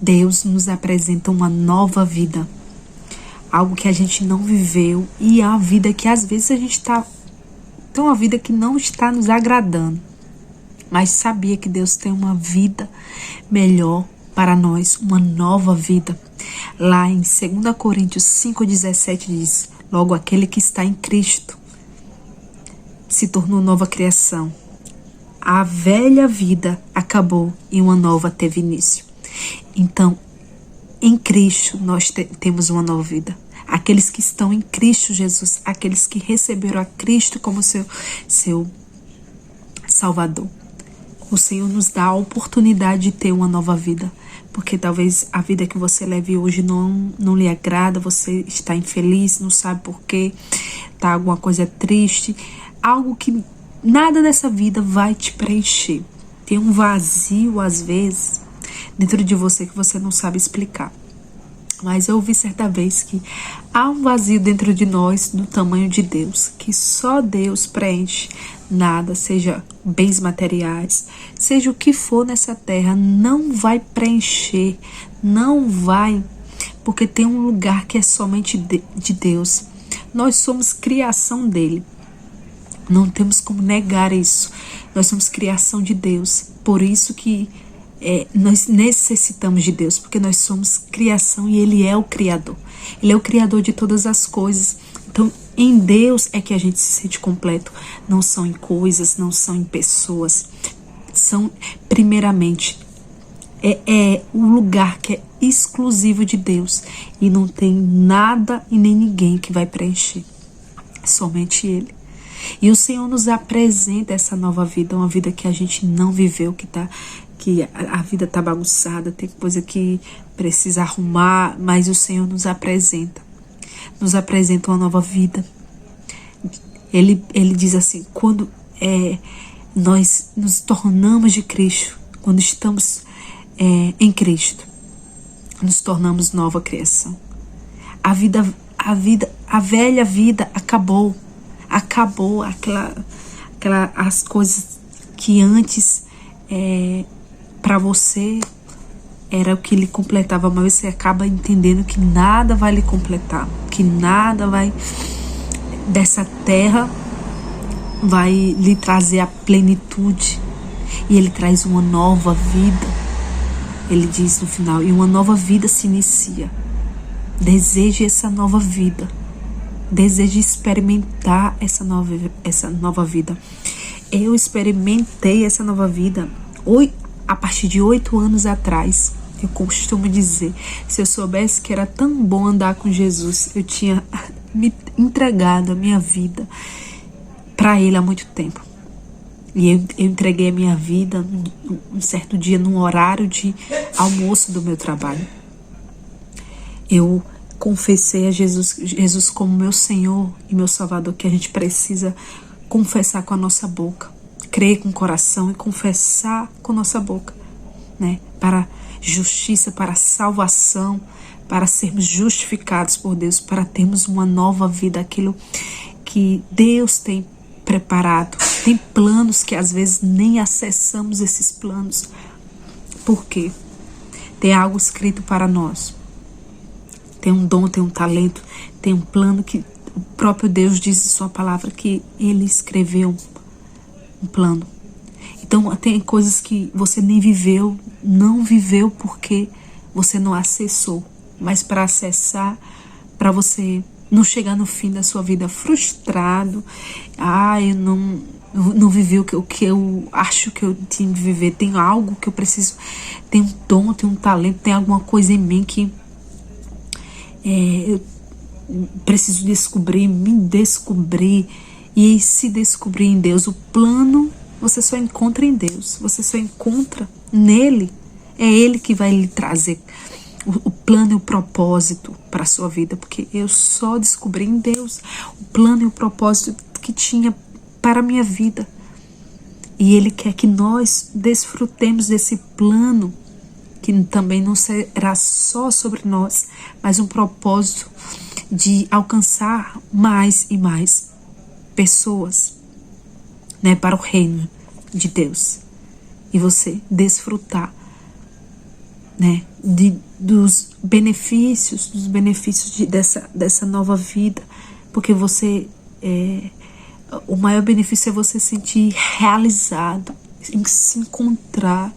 Deus nos apresenta uma nova vida, algo que a gente não viveu, e é a vida que às vezes a gente está, então uma vida que não está nos agradando, mas sabia que Deus tem uma vida melhor para nós, uma nova vida. Lá em 2 Coríntios 5,17 diz: logo aquele que está em Cristo se tornou nova criação. A velha vida acabou e uma nova teve início. Então, em Cristo nós temos uma nova vida. Aqueles que estão em Cristo Jesus, aqueles que receberam a Cristo como seu Salvador. O Senhor nos dá a oportunidade de ter uma nova vida, porque talvez a vida que você leve hoje não lhe agrada, você está infeliz, não sabe por quê, tá alguma coisa triste, algo que nada dessa vida vai te preencher. Tem um vazio às vezes dentro de você que você não sabe explicar. Mas eu ouvi certa vez que há um vazio dentro de nós do tamanho de Deus, que só Deus preenche. Nada, seja bens materiais, seja o que for nessa terra, não vai preencher, não vai, porque tem um lugar que é somente de Deus. Nós somos criação dele, não temos como negar isso. Nós somos criação de Deus, por isso que nós necessitamos de Deus, porque nós somos criação e Ele é o Criador. Ele é o Criador de todas as coisas. Então, em Deus é que a gente se sente completo. Não são em coisas, não são em pessoas. São, primeiramente, o lugar que é exclusivo de Deus. E não tem nada e nem ninguém que vai preencher. Somente Ele. E o Senhor nos apresenta essa nova vida, uma vida que a gente não viveu, que a vida está bagunçada, tem coisa que precisa arrumar, mas o Senhor nos apresenta uma nova vida. Ele diz assim: quando nós nos tornamos de Cristo, quando estamos em Cristo, nos tornamos nova criação. A velha vida acabou as coisas que antes para você era o que lhe completava, mas você acaba entendendo que nada vai lhe completar, que nada dessa terra vai lhe trazer a plenitude. E Ele traz uma nova vida. Ele diz no final: e uma nova vida se inicia. Deseje essa nova vida. Deseje experimentar essa nova vida. Eu experimentei essa nova vida a partir de 8 anos atrás. Eu costumo dizer, se eu soubesse que era tão bom andar com Jesus, eu tinha me entregado a minha vida para Ele há muito tempo. E eu entreguei a minha vida um certo dia, num horário de almoço do meu trabalho. Eu confessei a Jesus como meu Senhor e meu Salvador, que a gente precisa confessar com a nossa boca, crer com o coração e confessar com a nossa boca, né? Para justiça, para salvação, para sermos justificados por Deus, para termos uma nova vida, aquilo que Deus tem preparado. Tem planos que às vezes nem acessamos esses planos. Por quê? Tem algo escrito para nós. Tem um dom, tem um talento, tem um plano que o próprio Deus diz em sua palavra que Ele escreveu um plano. Então tem coisas que você nem viveu, não viveu porque você não acessou. Mas para acessar, para você não chegar no fim da sua vida frustrado, eu não vivi o que eu acho que eu tinha de viver, tem algo que eu preciso, tem um dom, tem um talento, tem alguma coisa em mim que eu preciso descobrir, me descobrir e se descobrir em Deus. O plano você só encontra em Deus, você só encontra nele. É Ele que vai lhe trazer o plano e o propósito para a sua vida, porque eu só descobri em Deus o plano e o propósito que tinha para a minha vida. E Ele quer que nós desfrutemos desse plano, que também não será só sobre nós, mas um propósito de alcançar mais e mais pessoas, né, para o reino de Deus. E você desfrutar né, dos benefícios dessa nova vida, porque o maior benefício é você sentir realizado, em se encontrar,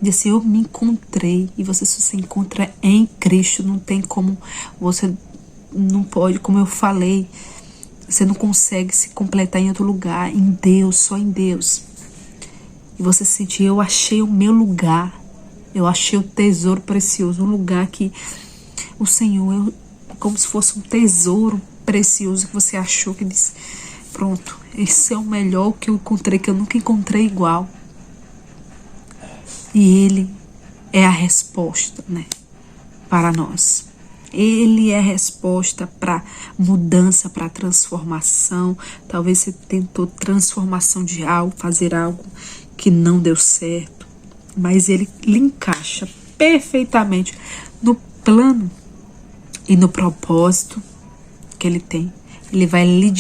dizer assim, eu me encontrei. E você se encontra em Cristo, não tem como, você não pode, como eu falei, você não consegue se completar em outro lugar, em Deus, só em Deus. E você sentir, eu achei o meu lugar, eu achei o tesouro precioso, um lugar que o Senhor, como se fosse um tesouro precioso que você achou, que disse, pronto, esse é o melhor que eu encontrei, que eu nunca encontrei igual. E Ele é a resposta, né, para nós. Ele é a resposta para mudança, para transformação. Talvez você tentou transformação de algo, fazer algo que não deu certo, mas Ele lhe encaixa perfeitamente no plano e no propósito que Ele tem. Ele vai lhe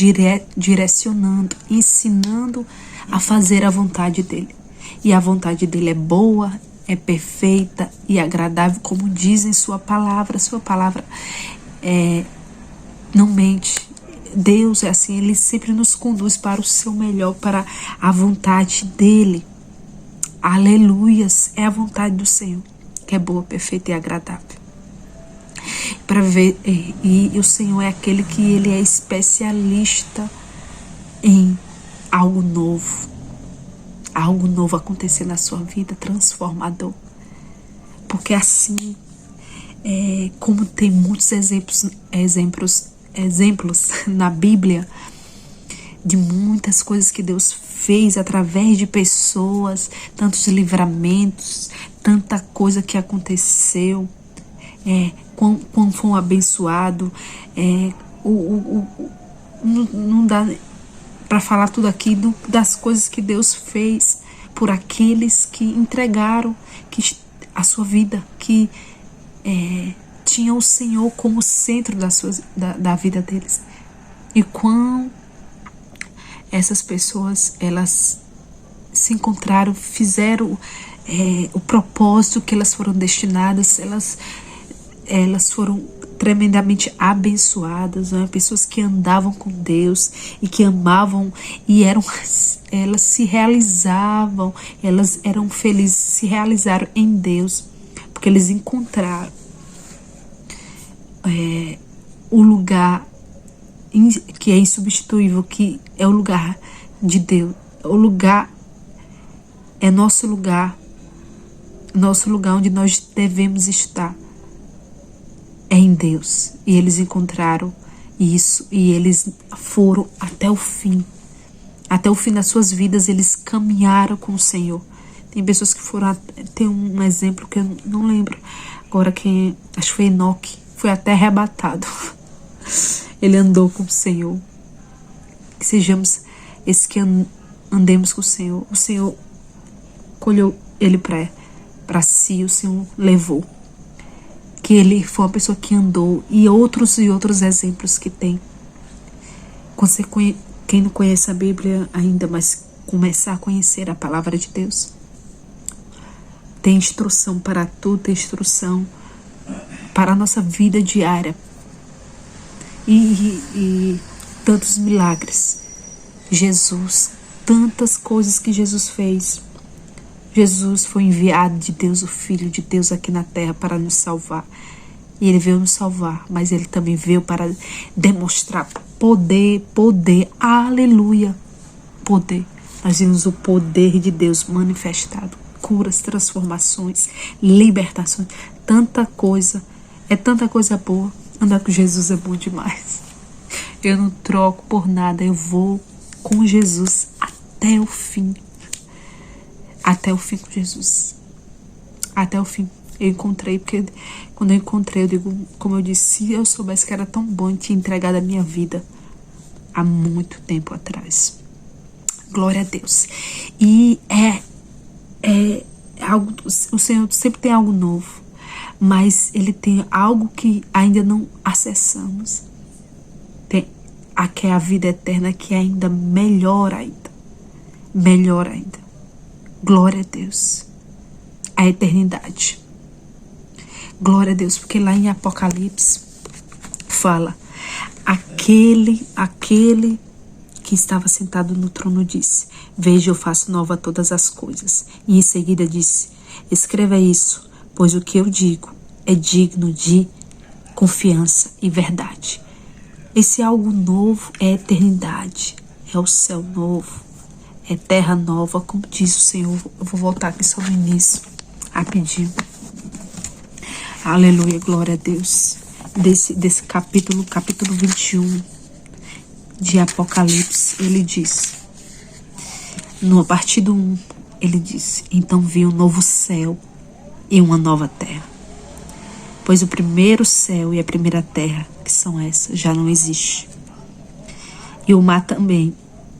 direcionando, ensinando a fazer a vontade dEle. E a vontade dEle é boa, é perfeita e agradável, como diz em sua palavra. Sua palavra não mente. Deus é assim, Ele sempre nos conduz para o seu melhor, para a vontade dEle. Aleluias, é a vontade do Senhor, que é boa, perfeita e agradável. Para ver, e o Senhor é aquele que Ele é especialista em algo novo acontecer na sua vida, transformador. Porque assim, como tem muitos exemplos na Bíblia de muitas coisas que Deus fez através de pessoas, tantos livramentos, tanta coisa que aconteceu, quão foi abençoado, não dá para falar tudo aqui das coisas que Deus fez por aqueles que entregaram a sua vida, que tinham o Senhor como centro da vida deles. E quão essas pessoas, elas se encontraram, fizeram o propósito que elas foram destinadas, elas foram tremendamente abençoadas, né? Pessoas que andavam com Deus e que amavam e elas se realizavam, elas eram felizes, se realizaram em Deus, porque eles encontraram o lugar que é insubstituível, que é o lugar de Deus. O lugar é nosso lugar onde nós devemos estar. É em Deus. E eles encontraram isso e eles foram até o fim. Até o fim das suas vidas eles caminharam com o Senhor. Tem pessoas que foram, tem um exemplo que eu não lembro agora, acho que foi Enoque, foi até arrebatado. Ele andou com o Senhor. Que sejamos esses que andemos com o Senhor. O Senhor colheu ele para si, o Senhor levou. Que ele foi uma pessoa que andou, e outros exemplos que tem. Quem não conhece a Bíblia ainda, mas começar a conhecer a palavra de Deus, tem instrução para tudo, tem instrução para a nossa vida diária. E tantos milagres. Jesus, tantas coisas que Jesus fez. Jesus foi enviado de Deus, o Filho de Deus aqui na terra para nos salvar. E Ele veio nos salvar, mas Ele também veio para demonstrar poder, aleluia, poder. Nós vimos o poder de Deus manifestado, curas, transformações, libertações, tanta coisa boa. Andar com Jesus é bom demais. Eu não troco por nada, eu vou com Jesus até o fim. Até o fim com Jesus. Até o fim. Eu encontrei, porque quando eu encontrei, eu digo, como eu disse, se eu soubesse que era tão bom, eu tinha entregado a minha vida há muito tempo atrás. Glória a Deus. E algo, o Senhor sempre tem algo novo, mas Ele tem algo que ainda não acessamos. Que é a vida eterna, que é ainda melhor ainda. Melhor ainda. Glória a Deus. A eternidade. Glória a Deus, porque lá em Apocalipse fala, aquele que estava sentado no trono disse, veja, eu faço nova todas as coisas. E em seguida disse, escreva isso, pois o que eu digo é digno de confiança e verdade. Esse algo novo é eternidade, é o céu novo, é terra nova, como diz o Senhor. Eu vou voltar aqui só no início, rapidinho. Aleluia, glória a Deus. Desse capítulo 21 de Apocalipse, ele diz, a partir do 1, ele diz, então vi um novo céu e uma nova terra, pois o primeiro céu e a primeira terra, que são essas, já não existe, e o mar também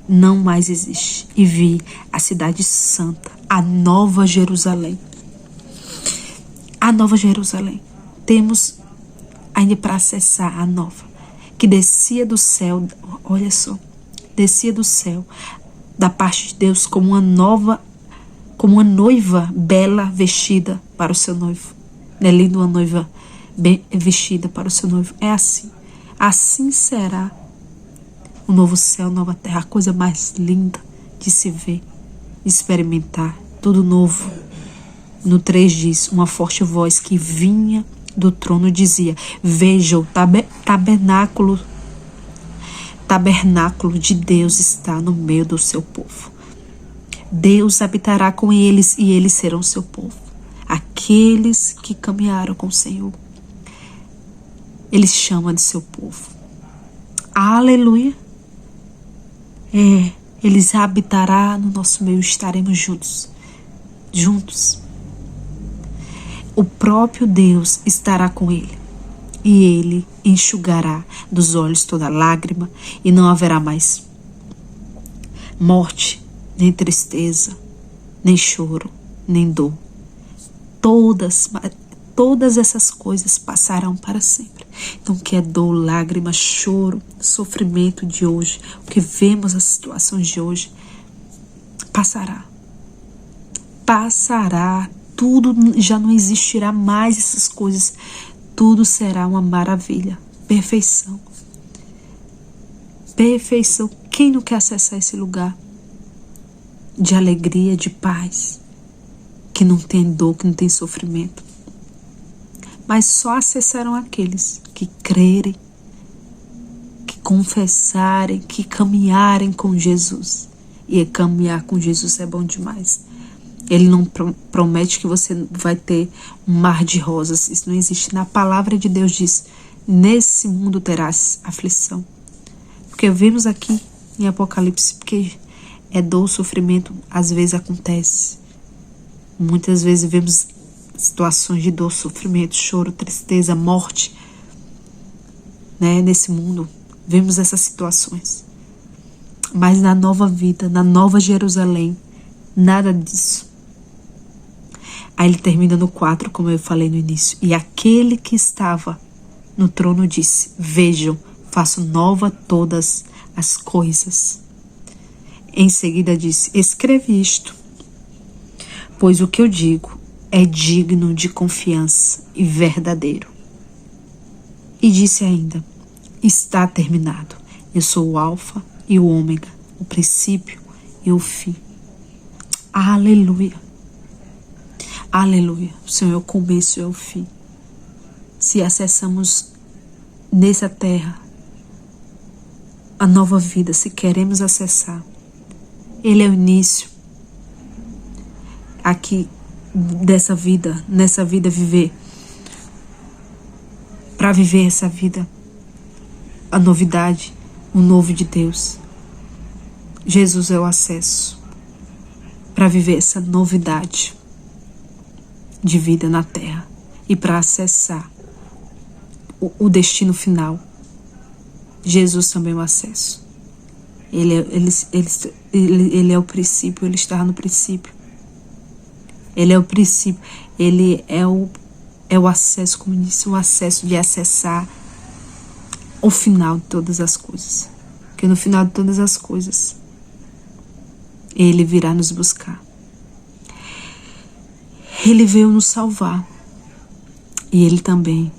não mais existe. E vi a cidade santa, a nova Jerusalém. A nova Jerusalém. Temos ainda para acessar a nova, que descia do céu, olha só, descia do céu, da parte de Deus, como uma noiva bela vestida para o seu noivo. Não é lindo uma noiva bem vestida para o seu noivo? É assim. Assim será o novo céu, nova terra, a coisa mais linda de se ver, de experimentar, tudo novo. No 3 diz, uma forte voz que vinha do trono dizia, veja, o tabernáculo de Deus está no meio do seu povo. Deus habitará com eles e eles serão seu povo. Aqueles que caminharam com o Senhor, Ele chama de seu povo. Aleluia! Eles habitará no nosso meio, estaremos juntos. O próprio Deus estará com ele, e ele enxugará dos olhos toda lágrima, e não haverá mais morte, nem tristeza, nem choro, nem dor. Todas essas coisas passarão para sempre. Então, o que é dor, lágrima, choro, sofrimento de hoje, o que vemos as situações de hoje, passará. Tudo já não existirá mais essas coisas. Tudo será uma maravilha. Perfeição. Perfeição. Quem não quer acessar esse lugar de alegria, de paz, que não tem dor, que não tem sofrimento? Mas só acessarão aqueles que crerem, que confessarem, que caminharem com Jesus. E caminhar com Jesus é bom demais. Ele não promete que você vai ter um mar de rosas. Isso não existe. Na palavra de Deus diz, nesse mundo terás aflição. Porque vemos aqui em Apocalipse, porque é dor, sofrimento, às vezes acontece. Muitas vezes vemos situações de dor, sofrimento, choro, tristeza, morte, né? Nesse mundo, vemos essas situações. Mas na nova vida, na nova Jerusalém, nada disso. Aí ele termina no 4, como eu falei no início. E aquele que estava no trono disse, vejam, faço nova todas as coisas. Em seguida disse, escreve isto, pois o que eu digo é digno de confiança e verdadeiro. E disse ainda, está terminado. Eu sou o alfa e o ômega, o princípio e o fim. Aleluia. Aleluia. O Senhor é o começo e é o fim. Se acessamos nessa terra a nova vida, se queremos acessar, Ele é o início. Aqui dessa vida, nessa vida viver. Para viver essa vida, a novidade, o novo de Deus. Jesus é o acesso para viver essa novidade de vida na terra e para acessar o destino final. Jesus também é o acesso. Ele é o princípio, ele está no princípio. Ele é o princípio, ele é o acesso, como disse, o acesso de acessar o final de todas as coisas. Porque no final de todas as coisas, Ele virá nos buscar. Ele veio nos salvar. E Ele também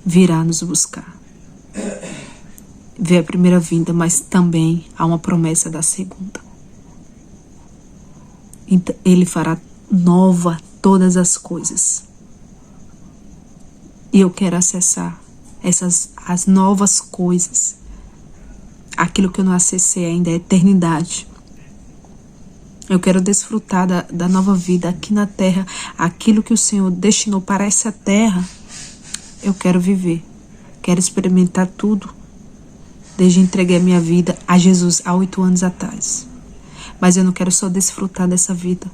virá nos buscar. Vê a primeira vinda, mas também há uma promessa da segunda. Então, Ele fará nova todas as coisas. E eu quero acessar as novas coisas. Aquilo que eu não acessei ainda é a eternidade. Eu quero desfrutar da nova vida aqui na terra. Aquilo que o Senhor destinou para essa terra, eu quero viver. Quero experimentar tudo. Desde entreguei a minha vida a Jesus há 8 anos atrás. Mas eu não quero só desfrutar dessa vida.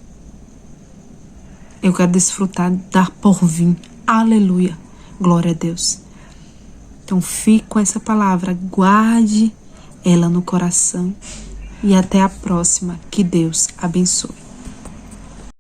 Eu quero desfrutar da porvir. Aleluia. Glória a Deus. Então fique com essa palavra. Guarde ela no coração. E até a próxima. Que Deus abençoe.